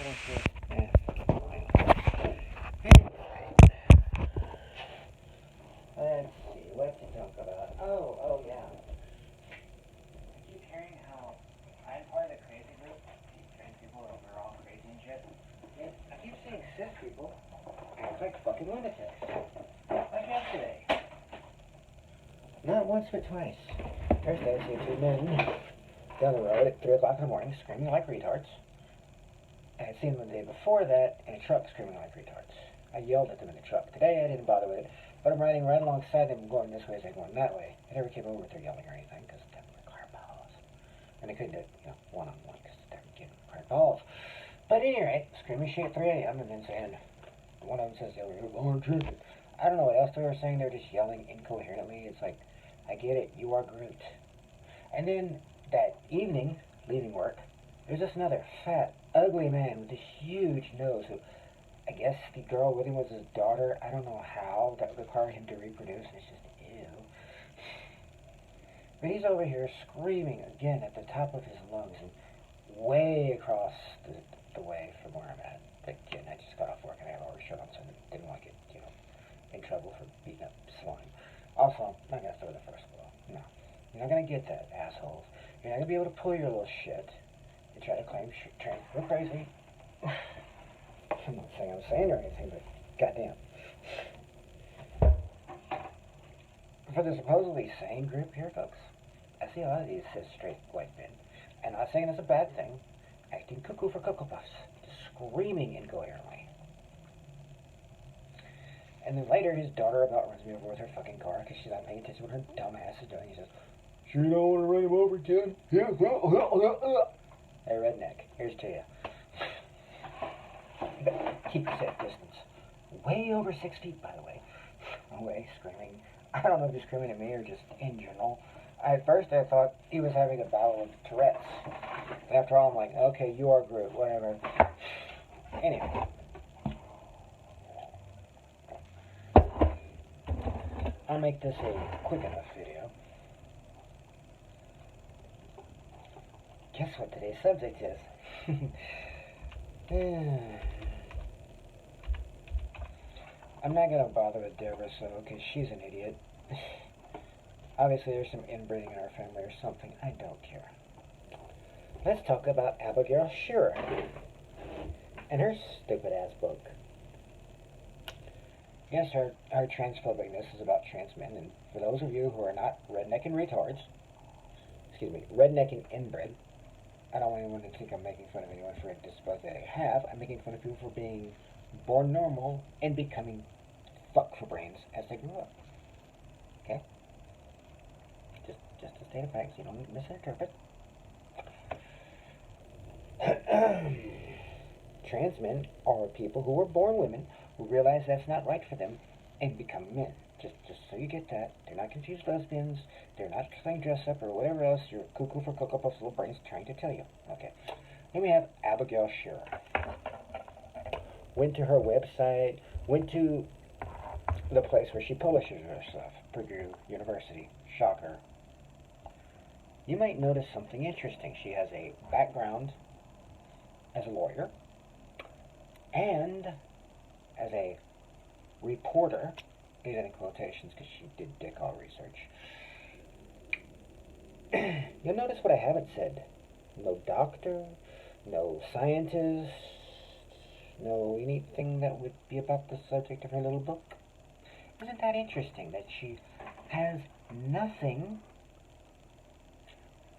Let's see, what to talk about? Oh, yeah. I keep hearing how I'm part of the crazy group. These trans people are all crazy and shit. Yeah, I keep seeing cis people act like fucking lunatics. Like yesterday. Not once, but twice. Thursday, I see two men down the road at 3 o'clock in the morning screaming like retards. I had seen them the day before that in a truck screaming like retards. I yelled at them in the truck. Today I didn't bother with it, but I'm riding right alongside them going this way as they're going that way. I never came over with their yelling or anything because they were car balls. And I couldn't do it, one-on-one because they were giving car balls. But anyway, screaming shit at 3 a.m. and then saying, one of them says, you're going tripping. I don't know what else they were saying. They were just yelling incoherently. It's like, I get it, you are Groot. And then that evening, leaving work, there's just another fat, ugly man with a huge nose who, I guess the girl with him was his daughter. I don't know how that would require him to reproduce. It's just ew. But he's over here screaming again at the top of his lungs and way across the way from where I'm at. Again, I just got off work and I have already shut on, so I didn't want to get, in trouble for beating up slime. Also, I'm not going to throw the first blow. No. You're not going to get that, assholes. You're not going to be able to pull your little shit and try to claim trans. We're crazy. I'm not saying I'm saying or anything, but goddamn. For the supposedly sane group here, folks, I see a lot of these cis straight white men, and I'm not saying it's a bad thing, acting cuckoo for Cocoa Puffs, just screaming incoherently. And then later, his daughter about runs me over with her fucking car because she's not paying attention to what her dumb ass is doing. He says, "Sure you don't want to run him over, kid? Yeah, Hey, redneck, here's to you. Keep your safe distance. Way over 6 feet, by the way. Away, screaming. I don't know if he's screaming at me or just in general. At first, I thought he was having a battle of Tourette's. And after all, I'm like, okay, you are Groot, whatever. Anyway. I'll make this a quick enough video. Guess what today's subject is? I'm not going to bother with Deborah, because she's an idiot. Obviously, there's some inbreeding in our family or something. I don't care. Let's talk about Abigail Shearer and her stupid-ass book. Yes, her transphobicness is about trans men, and for those of you who are not redneck and retards, redneck and inbred, I don't want anyone to think I'm making fun of anyone for a disability that they have. I'm making fun of people for being born normal and becoming fuck for brains as they grew up. Okay? Just a state of facts. You don't misinterpret. Trans men are people who were born women who realize that's not right for them and become men. Just so you get that. They're not confused lesbians. They're not playing dress up or whatever else your cuckoo for Cocoa Puffs little brain's trying to tell you. Okay. Then we have Abigail Shearer. Went to her website, went to the place where she publishes her stuff, Purdue University. Shocker. You might notice something interesting. She has a background as a lawyer and as a reporter. These are in quotations because she did dick all research. You'll notice what I haven't said. No doctor, no scientist, no anything that would be about the subject of her little book. Isn't that interesting that she has nothing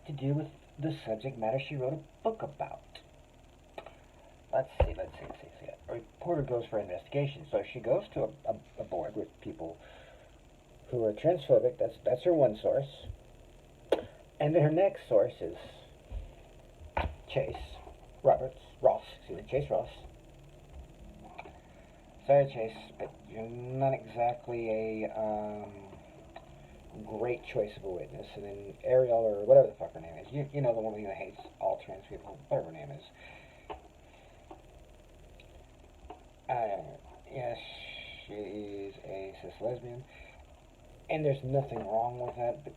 to do with the subject matter she wrote a book about? Let's see. A reporter goes for investigation. So she goes to a board with people who are transphobic. That's her one source. And then her next source is Chase Ross. Sorry, Chase, but you're not exactly a great choice of a witness. And then Ariel, or whatever the fuck her name is, you know, the woman who hates all trans people, whatever her name is. Yes, she's a cis lesbian, and there's nothing wrong with that, but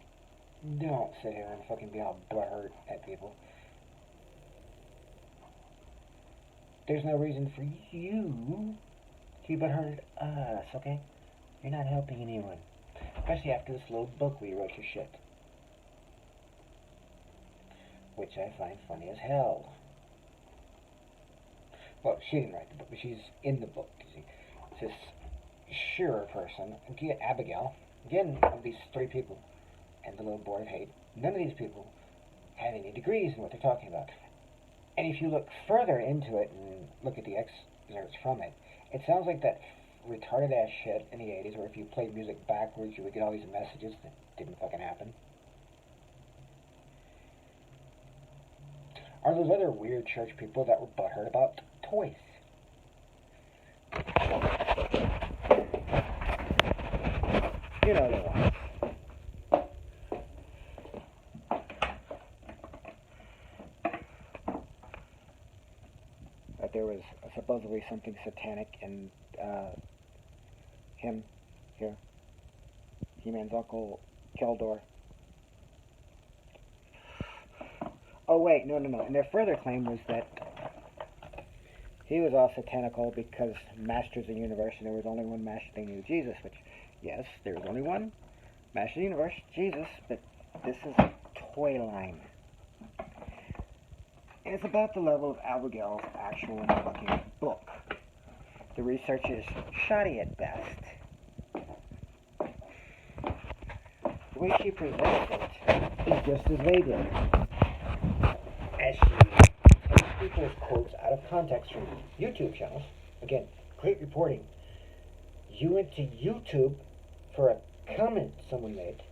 don't sit here and fucking be all butthurt at people. there's no reason for you to be butthurt at us, okay? You're not helping anyone. Especially after this little book where you wrote your shit. Which I find funny as hell. Well, she didn't write the book, but she's in the book, you see. It's this Shearer person, again, Abigail, again, of these three people, and the little board of hate. None of these people have any degrees in what they're talking about. And if you look further into it and look at the excerpts from it, it sounds like that retarded ass shit in the 80s where if you played music backwards you would get all these messages that didn't fucking happen. Are those other weird church people that were butthurt about toys? You know the ones. That there was supposedly something satanic in him here. He-Man's uncle Keldor. Oh wait, no. And their further claim was that he was all satanical because Masters of the Universe, and there was only one Master they knew, Jesus, which, yes, there was only one Master of the Universe, Jesus, but this is a toy line. And it's about the level of Abigail's actual fucking book. The research is shoddy at best. The way she presents it is just as they did. As she takes people's quotes out of context from YouTube channels. Again, great reporting. You went to YouTube for a comment someone made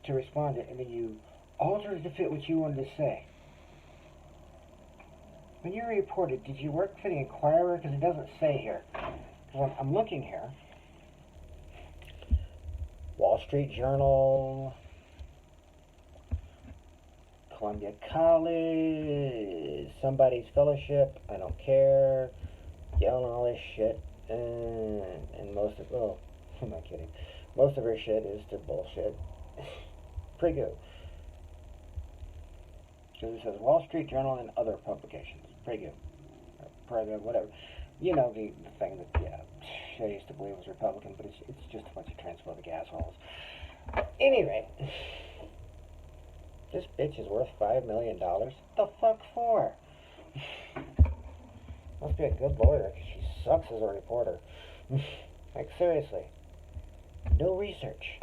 to respond to it, and then you altered it to fit what you wanted to say. When you reported, did you work for the Inquirer? Because it doesn't say here. Because I'm looking here. Wall Street Journal, Columbia College, somebody's fellowship, I don't care, yelling all this shit, and most of, well, I'm not kidding, most of her shit is to bullshit. Pretty good. Because it says Wall Street Journal and other publications. Pretty good. Pretty good, whatever. You know, the thing that, yeah, I used to believe was Republican, but it's just a bunch of transphobic assholes. Anyway, this bitch is worth $5 million. The fuck for? Must be a good lawyer, because she sucks as a reporter. Like, seriously. No research.